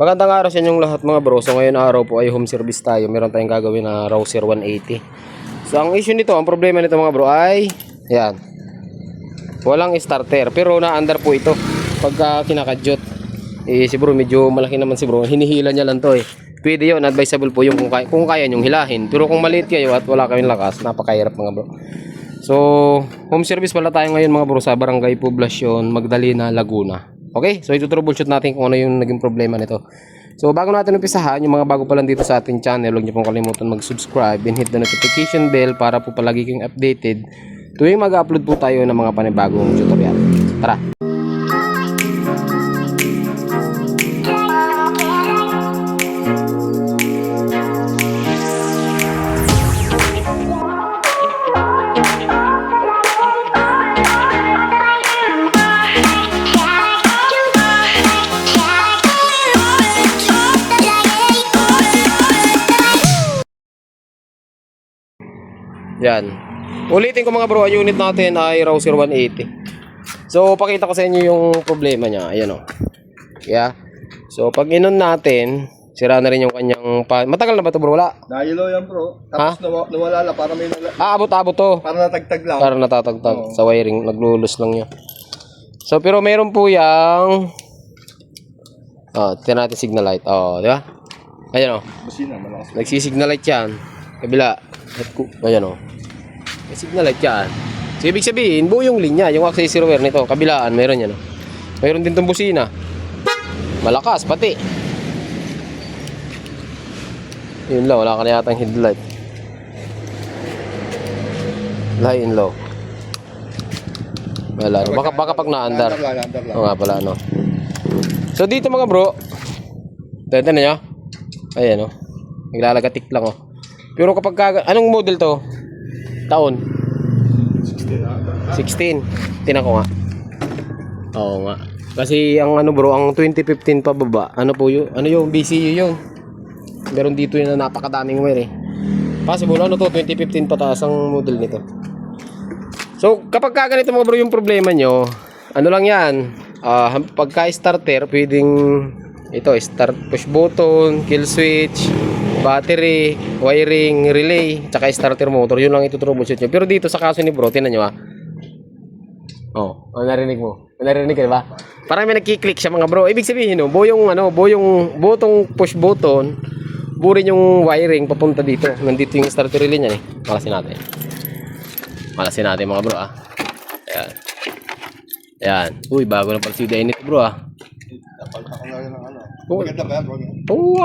Magandang araw sa inyong lahat mga bro. So ngayon araw po ay home service tayo. Meron tayong gagawin na Rouser 180. So ang issue nito, ang problema nito mga bro ay yan. Walang starter pero na-under po ito pagka kinakadyot. Si bro medyo malaki naman si bro. Hinihila niya lang to eh. Pwede yun, advisable po yung kung kaya nyong hilahin. Pero kung maliit kayo at wala kayong lakas, napakahirap mga bro. So home service pala tayo ngayon mga bro sa Barangay Poblacion, Magdalena, Laguna. Okay, so ito troubleshoot natin kung ano yung naging problema nito. So bago natin umpisahan, yung mga bago pa lang dito sa ating channel, huwag niyo pong kalimutan mag-subscribe and hit the notification bell para po palagi kayong updated tuwing mag-upload po tayo ng mga panibagong tutorial. Tara! Yan. Ulitin ko mga bro, ang unit natin ay Rouser 180. So, pakita ko sa inyo yung problema niya. Ayan o. Yeah. So, pag inon natin, sira na rin yung kanyang matagal na ba ito bro? Wala? Nahilo yan bro. Tapos nawala lang para may abot-abot to. para natagtag lang. Para natatagtag sa wiring. Naglulus lang yun. So, pero meron po yung tingnan natin signal light. Di ba? Ayan o. Busina, malakas. Nagsisignal light yan. Kabila. Ayan o. May signal light yan. So, ibig sabihin, buo yung linya. Yung accessory wire nito. Kabilaan, meron yan o. Mayroon din itong busina. Malakas, pati. Yun lang, wala ka na yatang headlight. High and low. Wala. Baka pag na-under. Oo nga pala, no. So, dito mga bro. Tignan nyo. Ayan o. Naglalagatik lang o. Pero kapag anong model to? Taon? 16. Tinan ko nga. Oo nga. Kasi ang ano bro, ang 2015 pa baba. Ano po yun? Ano yung BCU yun? Meron dito yun na napakadaming wire eh. Possible ano to? 2015 pataas ang model nito. So kapag ganito mga bro yung problema nyo, ano lang yan? Pagka starter, pwedeng ito, start push button, kill switch, battery, wiring, relay, tsaka starter motor. Yun lang ito troubleshoot nyo. Pero dito sa kaso ni bro, tinan nyo narinig mo? Narinig ka ba? Parang may nagkiklik siya mga bro. Ibig sabihin buo yung butong push button, buo rin yung wiring papunta dito. Nandito yung starter relay niyan eh. Malasin natin mga bro Ayan. Ayan. Uy, bago na pala si Dainit bro Maganda ba yan bro?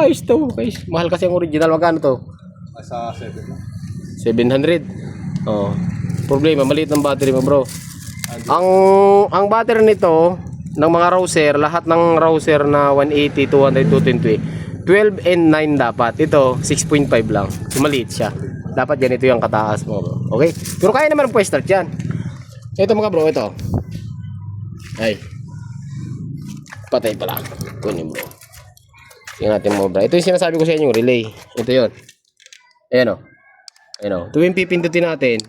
Ayos to guys. Mahal kasi ang original. Magkano to? Sa 7 lang. 700. Problema, maliit ng battery mo bro. Ang battery nito ng mga Rouser, lahat ng Rouser na 180, 200, 220, 12 and 9 dapat. Ito 6.5 lang. So, maliit siya. Dapat ganito yung kataas mo bro. Okay? Pero kaya naman po start yan. Ito mga bro, ito. Ay. Patay pala. Kunin bro. Tingnan natin mo bro. Ito yung sinasabi ko sa inyo, relay. Ito yun. Ayan o. Ito yung pipindutin natin.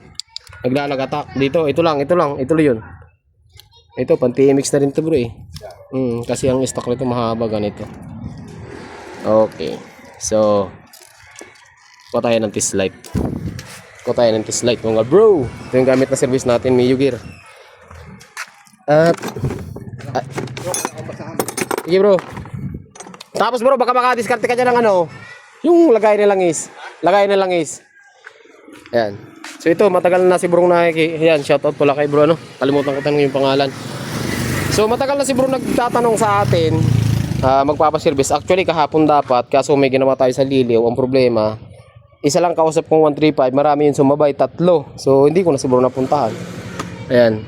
Naglalagatak. Dito, ito lang. Ito yun. Ito, pan TMX na rin ito bro eh. Kasi ang stock nito mahaba ganito. Okay. So, kuha tayo ng test light. Mga bro. Ito yung gamit na service natin, Miyagi Gear. Sige bro. Tapos bro, baka makadiskarte ka dyan ng yung lagay na langis. Ayan. So ito, matagal na si bro ayan, shoutout pala kay bro kalimutan ko tanong yung pangalan. So matagal na si bro nagtatanong sa atin magpapaservice. Actually kahapon dapat, kaso may ginawa tayo sa Liliw. Ang problema, isa lang kausap kong 135, marami yung sumabay, 3. So hindi ko na si bro napuntahan. Ayan.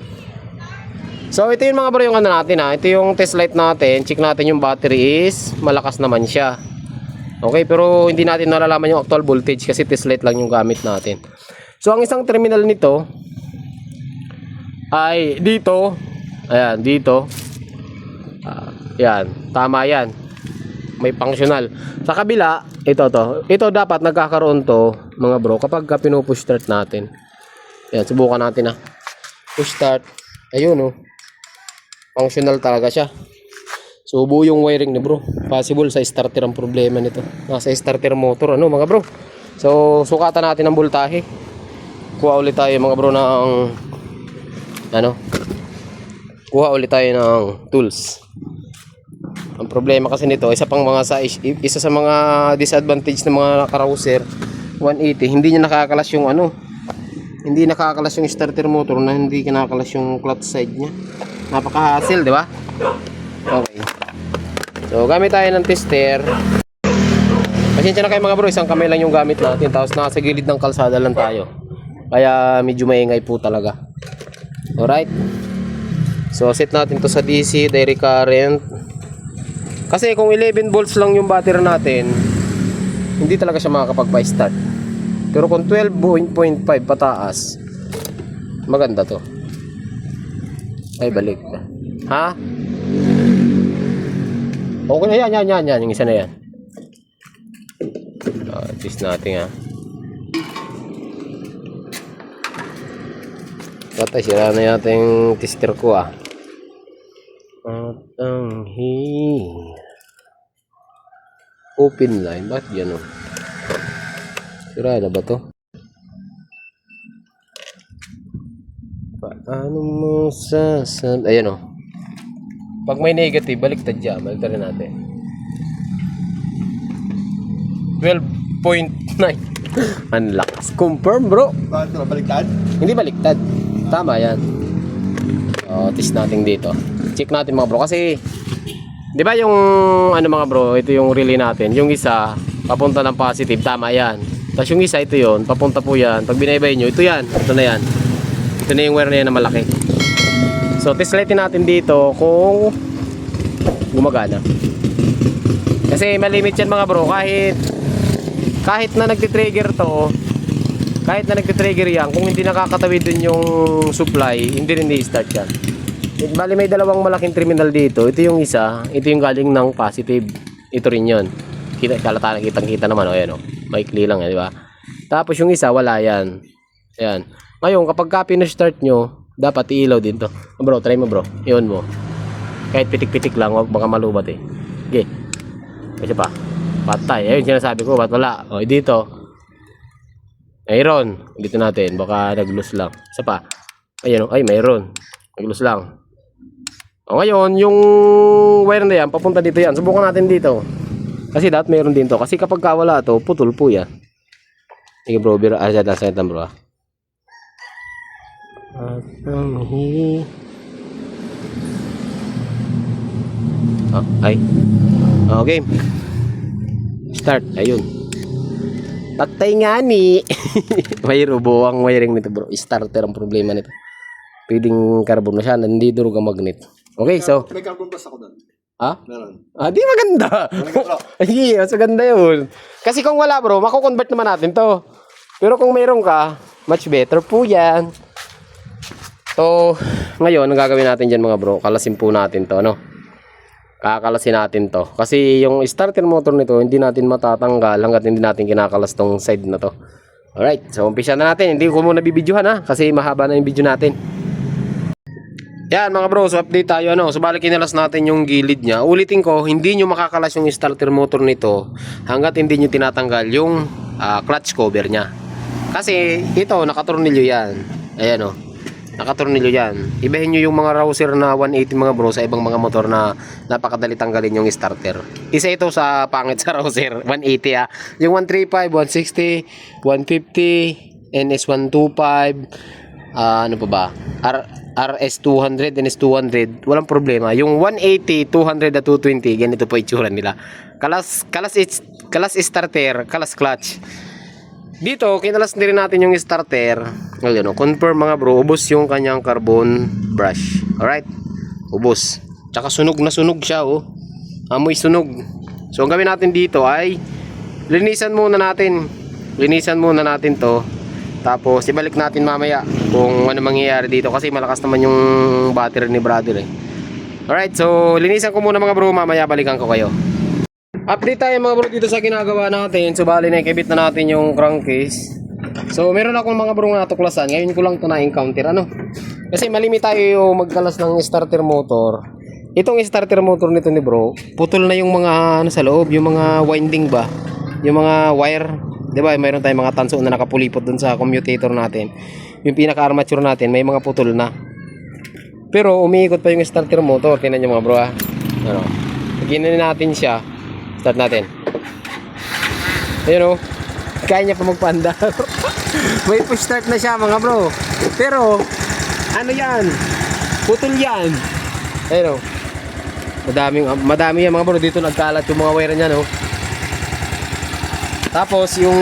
So ito yung mga bro yung natin ito yung test light natin. Check natin yung battery is malakas naman siya. Okay, pero hindi natin nalalaman yung actual voltage kasi test light lang yung gamit natin. So ang isang terminal nito ay dito. Ayan, dito. Yan, tama yan. May functional. Sa kabila, ito dapat nagkakaroon to mga bro kapag pinupush start natin. Ayan, subukan natin Push start. Ayun Functional talaga siya. So buo yung wiring ni bro. Possible sa starter ang problema nito. Nasa starter motor ano mga bro. So sukatan natin ang voltahe. Kuha ulit tayo mga bro ng ano. Kuha ulit tayo ng tools. Ang problema kasi nito, isa sa mga disadvantage ng mga Carouser 180, hindi niya nakakalas yung ano. Hindi nakakalas yung starter motor na hindi kinakalas yung clutch side niya. Napaka-hassle, di ba? Okay. So, gamit tayo ng tester. Pasensya na kayo mga bro, isang kamay lang yung gamit natin. Tapos nasa gilid ng kalsada lang tayo. Kaya medyo maingay po talaga. Alright. So, set natin to sa DC, direct current. Kasi kung 11 volts lang yung battery natin, hindi talaga siya makakapagpa-start. Pero kung 12.5 pataas, maganda to. Ay, balik. Ha? Okay na yan. Yung isa na yan. Test natin ha. Patay, sira na yata yung tester ko ah. Open line, bakit gano'n? Sira na ba to? Paano mo sasabi? Ayan o. Pag may negative, baliktad dyan. Baliktad rin natin. 12.9. Ang lakas. Confirm bro. Bakit ito? Baliktad? Hindi baliktad. Tama yan. O, test natin dito. Check natin mga bro. Kasi, di ba yung ano mga bro, ito yung relay natin. Yung isa, papunta ng positive. Tama yan. Tapos yung isa, ito yun. Papunta po yan. Pag binaybay nyo, ito yan. Ito na yan. Ito na yung wire na yan na malaki. So, test lightin natin dito kung gumagana. Kasi malimit yan mga bro. Kahit na nagtitrigger to, kahit na nagtitrigger yan, kung hindi nakakatawid dun yung supply, hindi rin i-start yan. Bali may dalawang malaking terminal dito. Ito yung isa, ito yung galing ng positive. Ito rin yun. Kitang-kita naman, o ayan o. Maikli lang, di ba? Tapos yung isa, wala yan. Ayan. Ngayon, kapag pina-start nyo, dapat iilaw din to. Bro, try mo bro. Iyon mo. Kahit pitik-pitik lang, wag baka malubat eh. Okay. Kasi pa. Patay. Ayun sinasabi ko, ba't wala? O, dito. Mayroon. Dito natin. Baka nag-loose lang. Isa pa. Ayun o. Ay, mayroon. Nag-loose lang. O, ngayon, yung wire na yan, papunta dito yan. Subukan natin dito. Kasi dapat mayroon din to. Kasi kapag wala to, putol po yan. Sige bro, biro. Asad bro. Ay. Okay. Start. Ayun. Taktay nga ni. May rubo ang wiring nito bro. Starter ang problema nito. Pwedeng carbon na siya. Hindi durog ang magnet. Okay, so. May carbon plus ako doon. Ha? Meron. Di maganda. Ay, mas maganda yun. Kasi kung wala bro, mako-convert naman natin to. Pero kung mayroon ka, much better po yan. So, ngayon, ang gagawin natin dyan mga bro, kalasin po natin to, no? Kakalasin natin to. Kasi yung starter motor nito, hindi natin matatanggal hanggat hindi natin kinakalas tong side na to. Alright, so umpisa na natin. Hindi ko muna bibidyohan ha, kasi mahaba na yung video natin. Yan mga bro, so update tayo ano. So bali kinalas natin yung gilid niya. Ulitin ko, hindi nyo makakalas yung starter motor nito hanggat hindi nyo tinatanggal yung clutch cover niya. Kasi ito, nakatornilyo yan. Ayan o. Nakatornilyo yan. Ibahin nyo yung mga Rouser na 180 mga bro sa ibang mga motor na napakadali tanggalin yung starter. Isa ito sa pangit sa Rouser 180 ah. Yung 135, 160, 150, NS125, ano pa ba? RS200, NS200, walang problema. Yung 180, 200 at 220, ganito po itsura nila. Kalas starter, kalas clutch. Dito, kinalas din natin yung starter. Ngayon, confirm mga bro, ubos yung kanyang carbon brush. Alright? Ubos. Tsaka sunog na sunog siya, oh. Amoy sunog. So, ang gawin natin dito ay linisan muna natin. Linisan muna natin to. Tapos, ibalik natin mamaya kung ano mangyayari dito. Kasi malakas naman yung battery ni brother, eh. Alright, so, linisan ko muna mga bro. Mamaya balikan ko kayo. Update tayo mga bro dito sa ginagawa natin. So bali na ikibit na natin yung crankcase. So meron akong mga bro natuklasan. Ngayon ko lang ito na-encounter ano. Kasi malimit tayo magkalas ng starter motor Itong starter motor nito ni bro, putol na yung mga ano sa loob, yung mga winding ba? Yung mga wire, 'di ba? Mayroon tayong mga tanso na nakapulipot dun sa commutator natin. Yung pinaka-armature natin, may mga putol na. Pero umiikot pa yung starter motor. Tingnan niyo mga bro ha. Ano? Lagyan natin siya. Start natin. Ayun oh. Kaya niya pa magpaandar. May push start na siya mga bro. Pero ano 'yan? Putol 'yan. Ayun oh. Madami yan mga bro. Dito nagkalat yung mga wire niya no. Tapos yung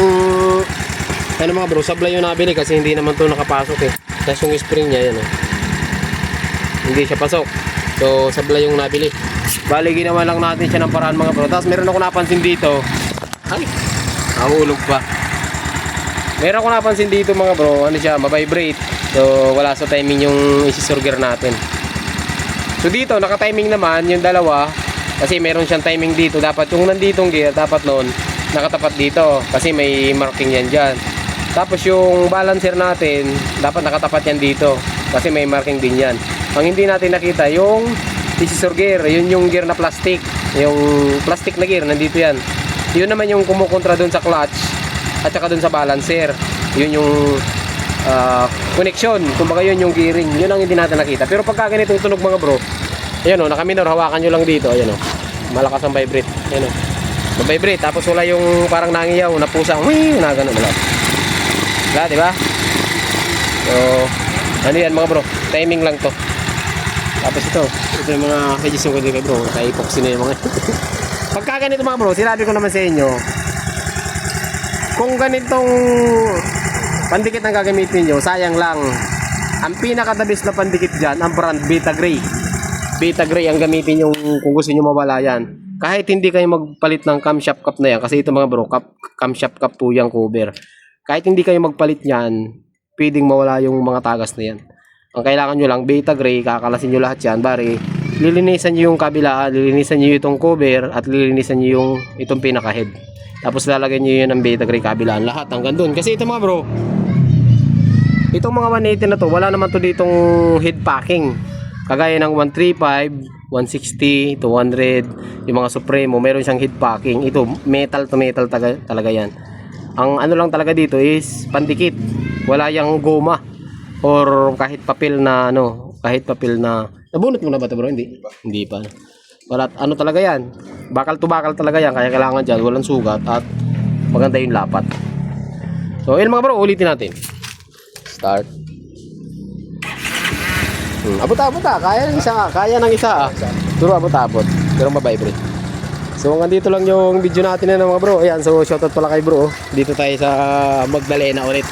ano mga bro, sablay yung nabili kasi hindi naman to nakapasok eh. Tapos yung spring niya yan oh. Hindi siya pasok. So sablay yung nabili. Bali ginawa lang natin siya ng paraan mga bro. Tapos meron ako napansin dito. Ay, nahulog pa. Meron ako napansin dito mga bro, ano siya, mabibrate. So wala sa timing yung isi-surger natin. So dito naka-timing naman yung dalawa kasi meron siyang timing dito. Dapat yung nanditong gear dapat noon nakatapat dito kasi may marking yan dyan. Tapos yung balancer natin dapat nakatapat yan dito kasi may marking din yan. Ang hindi natin nakita yung scissor gear, yun yung gear na plastic, yung plastic na gear nandito yan. Yun naman yung kumukontra dun sa clutch at saka dun sa balancer. Yun yung connection, kumbaga yun yung gearing. Yun ang hindi natin nakita. Pero pagka ganitong tunog mga bro, ayan o, naka-minor, hawakan nyo lang dito. Ayan o, malakas ang vibrate. Ayan o, vibrate. Tapos wala yung parang nangiyaw na pusang na gano'n. Wala, diba? So ano yan mga bro, timing lang to. Tapos ito yung mga pages yung kaya bro, naka-epoxy na yung mga pagka ganito mga bro, sinabi ko naman sa inyo, kung ganitong pandikit ang gagamitin nyo, sayang lang. Ang pinaka-the-best na pandikit dyan, ang brand Beta Gray. Beta Gray ang gamitin nyo kung gusto nyo mawala yan. Kahit hindi kayo magpalit ng camshaft cap na yan, kasi ito mga bro, camshaft cap po yung cover. Kahit hindi kayo magpalit yan, pwedeng mawala yung mga tagas na yan. Ang kailangan nyo lang, Beta Gray, kakalasin nyo lahat yan. Bari, lilinisan nyo yung kabilaan, lilinisan nyo itong cover, at lilinisan nyo yung itong pinaka-head. Tapos lalagyan nyo yun ng Beta Gray kabilaan. Lahat hanggang dun. Kasi ito mga bro, itong mga 180 na to, wala naman to ditong head packing. Kagaya ng 135, 160, 200, yung mga Supremo, meron siyang head packing. Ito, metal to metal talaga yan. Ang ano lang talaga dito is pandikit. Wala yang goma or kahit papel na ano, kahit papel na nabunot mo na ba ito bro? Hindi pa. Wala, ano talaga yan? Bakal to bakal talaga yan. Kaya kailangan dyan, walang sugat at maganda yung lapat. So, yun mga bro, ulitin natin. Start. Abot-abot kaya ng isa nga. Kaya ng isa Pero abot-abot. Pero mabibrate. So hanggang dito lang yung video natin na mga bro. Ayan, so shoutout pala kay bro. Dito tayo sa Magdalena ulit.